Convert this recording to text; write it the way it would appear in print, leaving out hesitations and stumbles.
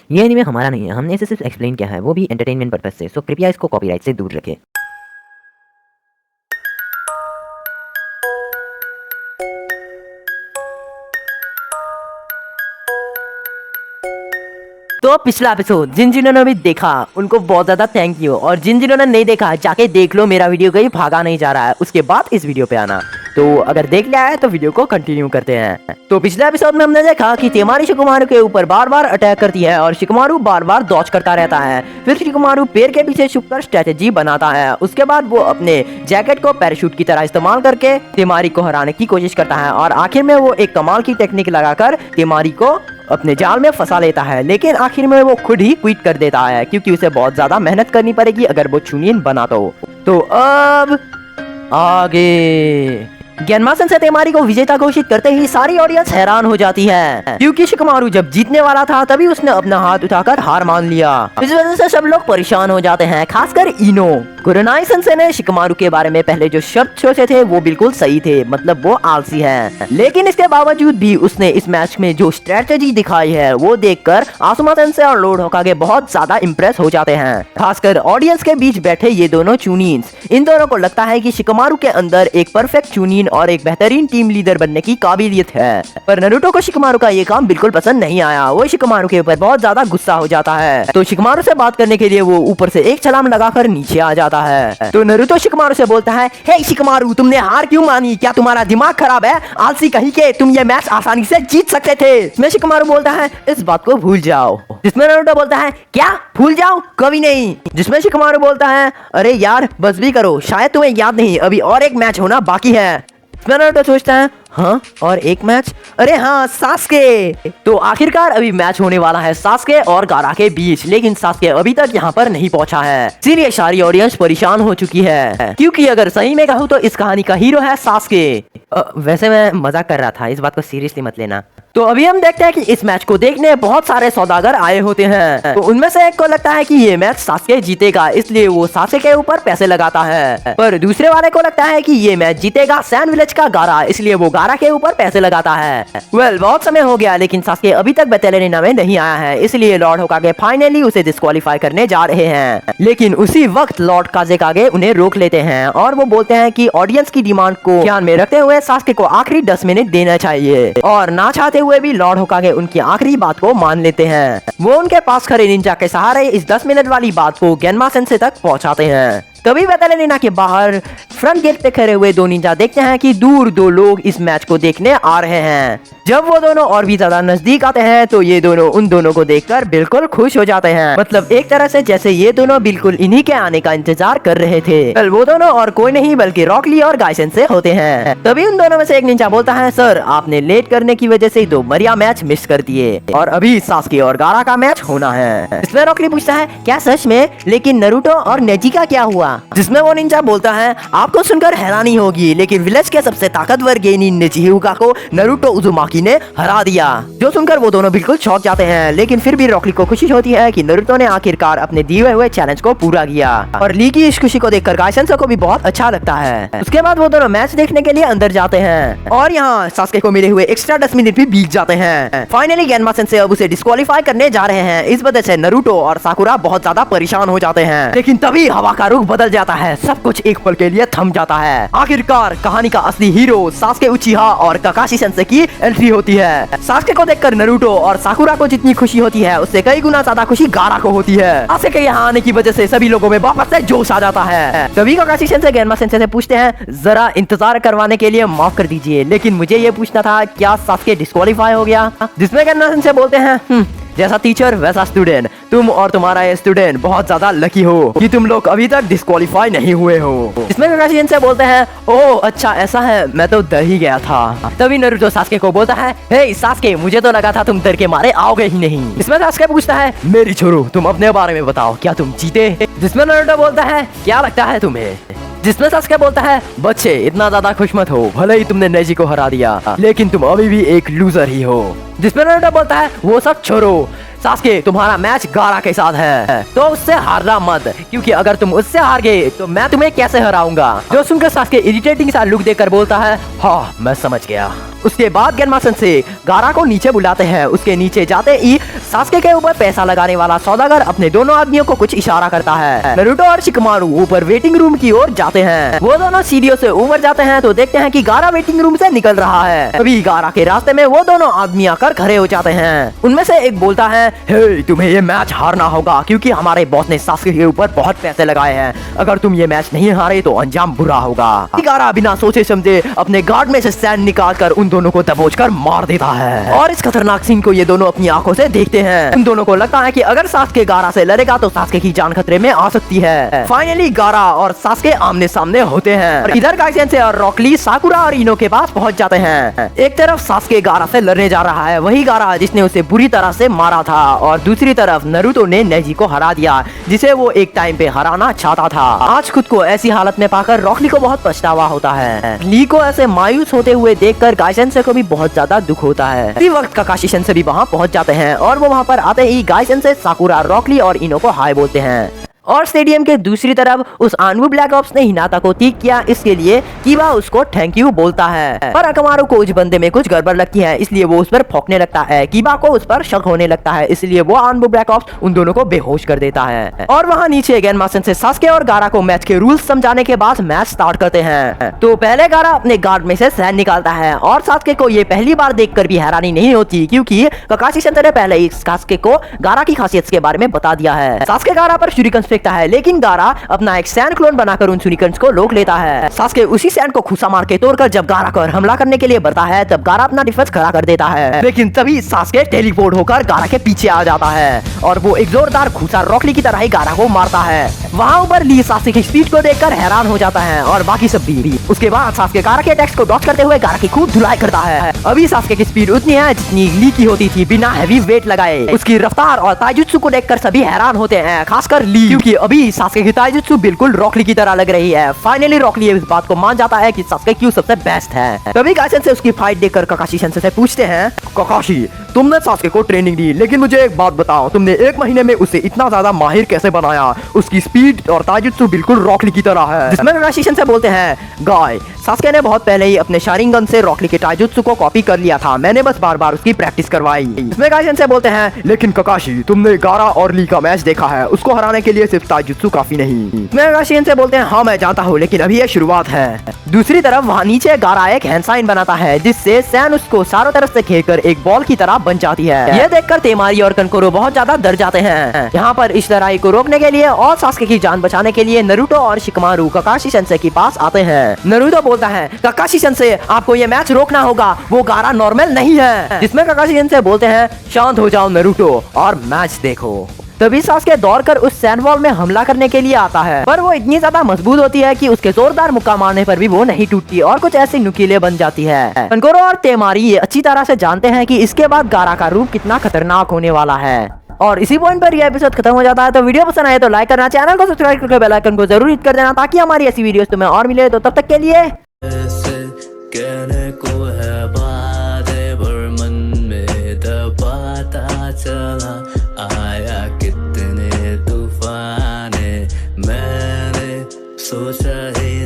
ये एनीमे हमारा नहीं है, हमने इसे सिर्फ एक्सप्लेन किया है, वो भी एंटरटेनमेंट पर्पस से, सो कृपया इसको कॉपीराइट से दूर रखें। तो पिछला एपिसोड जिन जिन्होंने भी देखा उनको बहुत ज्यादा थैंक यू, और जिन जिन्होंने नहीं देखा जाके देख लो, मेरा वीडियो कहीं भागा नहीं जा रहा है, उसके बाद इस वीडियो पे आना। तो अगर देख लिया है तो वीडियो को कंटिन्यू करते हैं। तो पिछले एपिसोड में हमने देखा कि तेमारी शिकुमारू के ऊपर बार बार अटैक करती है और शिकुमारू बार बार डॉज करता रहता है। फिर शिकुमारू पेड़ के पीछे छुपकर स्ट्रेटेजी बनाता है। उसके बाद वो अपने जैकेट को पैराशूट की तरह इस्तेमाल करके तेमारी को हराने की कोशिश करता है और आखिर में वो एक कमाल की टेक्निक लगाकर तेमारी को अपने जाल में फंसा लेता है। लेकिन आखिर में वो खुद ही क्विट कर देता है क्योंकि उसे बहुत ज्यादा मेहनत करनी पड़ेगी अगर वो चुनियन बना तो अब आगे गेनमासन से तेमारी को विजेता घोषित करते ही सारी ऑडियंस हैरान हो जाती है क्योंकि शिकुमारू जब जीतने वाला था तभी उसने अपना हाथ उठाकर हार मान लिया। इस वजह से सब लोग परेशान हो जाते हैं, खासकर इनो। कुरोनाई सेंसेई ने शिकुमारू के बारे में पहले जो शब्द सोचे थे वो बिल्कुल सही थे, मतलब वो आलसी है। लेकिन इसके बावजूद भी उसने इस मैच में जो स्ट्रेटेजी दिखाई है वो देखकर आसुमा सेंसेई और लॉर्ड होकागे बहुत ज्यादा इम्प्रेस हो जाते हैं। खासकर ऑडियंस के बीच बैठे ये दोनों चूनिन्स, इन दोनों को लगता है कि शिकुमारू के अंदर एक परफेक्ट चूनिन और एक बेहतरीन टीम लीडर बनने की काबिलियत है। पर नारुतो को शिकुमारू का ये काम बिल्कुल पसंद नहीं आया। वो शिकुमारू के ऊपर बहुत ज्यादा गुस्सा हो जाता है, तो शिकुमारू से बात करने के लिए वो ऊपर से एक छलांग लगाकर नीचे आ जाता है। तो नारुतो शिकुमारू से बोलता है, हे शिकुमारू, तुमने हार क्यों मानी? क्या तुम्हारा दिमाग खराब है? आलसी कहीं के, तुम ये मैच आसानी से जीत सकते थे। इसमें शिकुमारू बोलता है, इस बात को भूल जाओ। जिसमें नारुतो बोलता है, क्या भूल जाओ? कभी नहीं। जिसमें शिकुमारू बोलता है, अरे यार बस भी करो, शायद तुम्हें याद नहीं, अभी और एक मैच होना बाकी है। नारुतो सोचता है, हाँ और एक मैच? अरे हाँ, सास्के। तो आखिरकार अभी मैच होने वाला है सास्के और गारा के बीच, लेकिन सास्के अभी तक यहाँ पर नहीं पहुँचा है। इसीलिए सारी ऑडियंस परेशान हो चुकी है क्योंकि अगर सही में कहूँ तो इस कहानी का हीरो है सास्के। वैसे मैं मजाक कर रहा था, इस बात को सीरियसली मत लेना। तो अभी हम देखते हैं कि इस मैच को देखने बहुत सारे सौदागर आए होते हैं। तो उनमें से एक को लगता है कि ये मैच सास्के जीतेगा, इसलिए वो सास्के के ऊपर पैसे लगाता है। पर दूसरे वाले को लगता है कि ये मैच जीतेगा सैन विलेज का गारा, इसलिए वो गारा के ऊपर पैसे लगाता है। बहुत समय हो गया लेकिन सास्के अभी तक बैटल एरिना में नहीं आया है, इसलिए लॉर्ड होकागे फाइनली उसे डिस्क्वालीफाई करने जा रहे हैं। लेकिन उसी वक्त लॉर्ड काजेकागे उन्हें रोक लेते हैं और वो बोलते हैं कि ऑडियंस की डिमांड को ध्यान में रखते हुए सास्के को आखिरी 10 मिनट देना चाहिए, और ना चाहते हुए भी लॉर्ड होकागे उनकी आखिरी बात को मान लेते हैं। वो उनके पास खड़े निंजा के सहारे इस 10 मिनट वाली बात को गेनमा सेंसेई तक पहुंचाते हैं। तभी बैटल एरिना के बाहर फ्रंट गेट पे खड़े हुए दो निंजा देखते हैं कि दूर दो लोग इस मैच को देखने आ रहे हैं। जब वो दोनों और भी ज्यादा नजदीक आते हैं तो ये दोनों उन दोनों को देखकर बिल्कुल खुश हो जाते हैं, मतलब एक तरह से जैसे ये दोनों बिल्कुल इन्हीं के आने का इंतजार कर रहे थे। कल वो दोनों और कोई नहीं बल्कि रॉक ली और गाई सेंसेई होते हैं। तभी उन दोनों में से एक निंजा बोलता है, सर आपने लेट करने की वजह से 2 बढ़िया मैच मिस कर दिए और अभी सास्के और गारा का मैच होना है। इसमें रॉक ली पूछता है, क्या सच में? लेकिन नारुतो और नेजी का क्या हुआ? जिसमें वो निंजा बोलता है, आपको सुनकर हैरानी होगी लेकिन विलेज के सबसे ताकतवर गेनिन नेजिहुका को नारुतो उजुमाकी ने हरा दिया। जो सुनकर वो दोनों बिल्कुल चौंक जाते हैं, लेकिन फिर भी रॉक ली को खुशी होती है कि नारुतो ने आखिरकार अपने दिए हुए चैलेंज को पूरा किया, और ली की इस खुशी को देखकर गाई सेंसेई को भी बहुत अच्छा लगता है। उसके बाद वो दोनों मैच देखने के लिए अंदर जाते हैं और यहाँ सास्के को मिले हुए एक्स्ट्रा 10 मिनट भी बीत जाते हैं। फाइनली गेनमा सेंसेई अब उसे डिस्क्वालीफाई करने जा रहे हैं। इस वजह से नारुतो और साकुरा बहुत ज्यादा परेशान हो जाते हैं, लेकिन तभी हवा का रुख बदल जाता है, सब कुछ एक पल के लिए थम जाता है। आखिरकार कहानी का असली हीरो सास्के उचिहा और काकाशी सेंसेई की एंट्री होती है। सास्के को देखकर नारुतो और साकुरा को जितनी खुशी होती है उससे कई गुना ज्यादा खुशी गारा को होती है। सास्के के यहाँ आने की वजह से सभी लोगों में वापस से जोश आ जाता है। तभी काकाशी सेंसेई गेनमा सेंसेई से पूछते हैं, जरा इंतजार करवाने के लिए माफ कर दीजिए, लेकिन मुझे ये पूछना था क्या सास्के डिस्क्वालीफाई हो गया? जिसमें गेनमा सेंसेई बोलते हैं, जैसा टीचर वैसा स्टूडेंट, तुम और तुम्हारा ये स्टूडेंट बहुत ज्यादा लकी हो कि तुम लोग अभी तक डिस्क्वालीफाई नहीं हुए हो। इसमें काकाशी सेंसेई बोलते हैं, ओह अच्छा ऐसा है, मैं तो डर ही गया था। तभी नारुतो सास्के को बोलता है, हे सास्के, मुझे तो लगा था तुम डर के मारे आओगे ही नहीं। इसमें सास्के पूछता है, मेरी छोरो तुम अपने बारे में बताओ, क्या तुम जीते? जिसमें नारुतो बोलता है, क्या लगता है तुम्हें? जिसमें सास्के बोलता है, बच्चे इतना ज्यादा खुश मत हो, भले ही तुमने नेजी को हरा दिया लेकिन तुम अभी भी एक लूजर ही हो। जिसमें नारुतो बोलता है, वो सब छोड़ो सास्के, तुम्हारा मैच गारा के साथ है तो उससे हारना मत, क्योंकि अगर तुम उससे हार गए तो मैं तुम्हें कैसे हराऊंगा? जो सुनकर सास्के इरिटेटिंग सा लुक देकर बोलता है, हाँ मैं समझ गया। उसके बाद गेनमा सेंसेई गारा को नीचे बुलाते हैं। उसके नीचे जाते ही सास्के के ऊपर पैसा लगाने वाला सौदागर अपने दोनों आदमियों को कुछ इशारा करता है। नारुतो और शिकमारू ऊपर वेटिंग रूम की ओर जाते हैं। वो दोनों सीढ़ियों से ऊपर जाते हैं तो देखते हैं कि गारा वेटिंग रूम से निकल रहा है। तभी गारा के रास्ते में वो दोनों आदमी आकर खड़े हो जाते हैं। उनमें से एक बोलता है, हे तुम्हें ये मैच हारना होगा क्योंकि हमारे बॉस ने सास्के के ऊपर बहुत पैसे लगाए हैं। अगर तुम ये मैच नहीं हारे तो अंजाम बुरा होगा। गारा बिना सोचे समझे अपने गार्ड में से सैंड निकाल कर उन दोनों को दबोचकर मार देता है और इस खतरनाक सीन को ये दोनों अपनी आंखों से देखते हैं। उन दोनों को लगता है कि अगर सास्के गारा से लड़ेगा तो सास्के की जान खतरे में आ सकती है। फाइनली गारा और सास्के आमने सामने होते हैं और इधर गाई सेंसेई और रॉक ली साकुरा और इनो के पास पहुंच जाते हैं। एक तरफ सास्के गारा से लड़ने जा रहा है, वही गारा जिसने उसे बुरी तरह से मारा था, और दूसरी तरफ नारुतो ने नेजी को हरा दिया जिसे वो एक टाइम पे हराना चाहता था। आज खुद को ऐसी हालत में पाकर रॉक ली को बहुत पछतावा होता है। ली को ऐसे मायूस होते हुए देखकर गाई सेंसेई को भी बहुत ज्यादा दुख होता है। इसी वक्त काकाशी सेंसेई भी वहाँ पहुंच जाते हैं और वो वहाँ पर आते ही गाई सेंसेई साकुरा रॉक ली और इनो को हाय बोलते हैं। और स्टेडियम के दूसरी तरफ उस आनवू ब्लैक ऑप्स ने हिनाता को ठीक किया, इसके लिए कीबा उसको थैंक यू बोलता है। पर अकमारू को उस बंदे में कुछ गड़बड़ लगती है, इसलिए वो उस पर भौंकने लगता है। कीबा को उस पर शक होने लगता है, इसलिए वो आनवू ब्लैक ऑप्स उन दोनों को बेहोश कर देता है। और वहाँ नीचे गेनमा सेंसेई सास्के और गारा को मैच के रूल्स समझाने के बाद मैच स्टार्ट करते हैं। तो पहले गारा अपने गार्ड में से सैंड निकालता है और सास्के को ये पहली बार देखकर भी हैरानी नहीं होती क्योंकि काकाशी सेंसेई ने पहले ही सास्के को गारा की खासियत के बारे में बता दिया है। सास्के गारा पर शूरिकन फेंकता है, लेकिन गारा अपना एक सैंड क्लोन बनाकर उन शूरिकन्स को रोक लेता है। सास्के उसी सैंड को खुसा मार के तोड़कर जब गारा पर हमला करने के लिए बढ़ता है तब गारा अपना डिफेंस खड़ा कर देता है, लेकिन तभी सास्के टेलीपोर्ट होकर गारा के पीछे आ जाता है और वो एक जोरदार खुसा रॉकली की तरह ही गारा को मारता है। वहाँ ऊपर ली सास्के की स्पीड को देखकर हैरान हो जाता है और बाकी सब भी। उसके बाद सास्के गारा के अटैक्स को डॉच करते हुए गारा की खूब धुलाई करता है। अभी सास्के की स्पीड उतनी है जितनी ली की होती थी बिना हैवी वेट लगाए। उसकी रफ्तार और ताइजुत्सु को देखकर सभी हैरान होते हैं, खासकर ली, क्योंकि अभी सास्के की ताइजुत्सु बिल्कुल रॉकली की तरह लग रही है। फाइनली रॉकली इस बात को मान जाता है कि सास्के क्यों सबसे बेस्ट है। तभी गाई सेंसेई उसकी फाइट देखकर काकाशी सेंसेई से पूछते हैं, काकाशी तुमने सास्के को ट्रेनिंग दी, लेकिन मुझे एक बात बताओ, तुमने एक महीने में उसे इतना ज्यादा माहिर कैसे बनाया? उसकी स्पीड और ताइजुत्सु बिल्कुल रॉकली की तरह है। जिसमें काकाशी सेंसेई बोलते हैं, गाय सास्के ने बहुत पहले ही अपने शारिंगन से रॉकली के ताइजुत्सु को कॉपी कर लिया था, मैंने बस बार बार उसकी प्रैक्टिस करवाई। इसमें गाई सेंसेई बोलते हैं, लेकिन काकाशी तुमने गारा और ली का मैच देखा है, उसको हराने के लिए सिर्फ ताइजुत्सु काफी नहीं। इसमें काकाशी सेंसेई बोलते हैं, हाँ मैं जानता हूँ, लेकिन अभी ये शुरुआत है। दूसरी तरफ वहाँ नीचे गारा एक हैंड साइन बनाता है जिससे सैन उसको चारों तरफ से घेरकर एक बॉल की तरह बन जाती है। यह देखकर तेमारी और कनकोरो बहुत ज्यादा डर जाते हैं। यहाँ पर इस लड़ाई को रोकने के लिए और सास्के की जान बचाने के लिए नारुतो और शिकमारू काकाशी सेंसेई के पास आते हैं। नारुतो बोलता है, काकाशी सेंसेई आपको ये मैच रोकना होगा, वो गारा नॉर्मल नहीं है। जिसमें काकाशी सेंसेई बोलते हैं, शांत हो जाओ नारुतो और मैच देखो। तभी सास्के दौड़कर उस सैंड वॉल में हमला करने के लिए आता है, पर वो इतनी ज्यादा मजबूत होती है कि उसके जोरदार मुक्का मारने पर भी वो नहीं टूटती और कुछ ऐसे नुकीले बन जाती है। कनकोरो और तेमारी ये अच्छी तरह से जानते हैं कि इसके बाद गारा का रूप कितना खतरनाक होने वाला है। और इसी पॉइंट पर यह एपिसोड खत्म हो जाता है। तो वीडियो पसंद आए तो लाइक करना, चैनल को सब्सक्राइब करके बेल आइकन को जरूर हिट कर देना ताकि हमारी ऐसी वीडियोस तुम्हें और मिले। तो तब तक के लिए सोचा है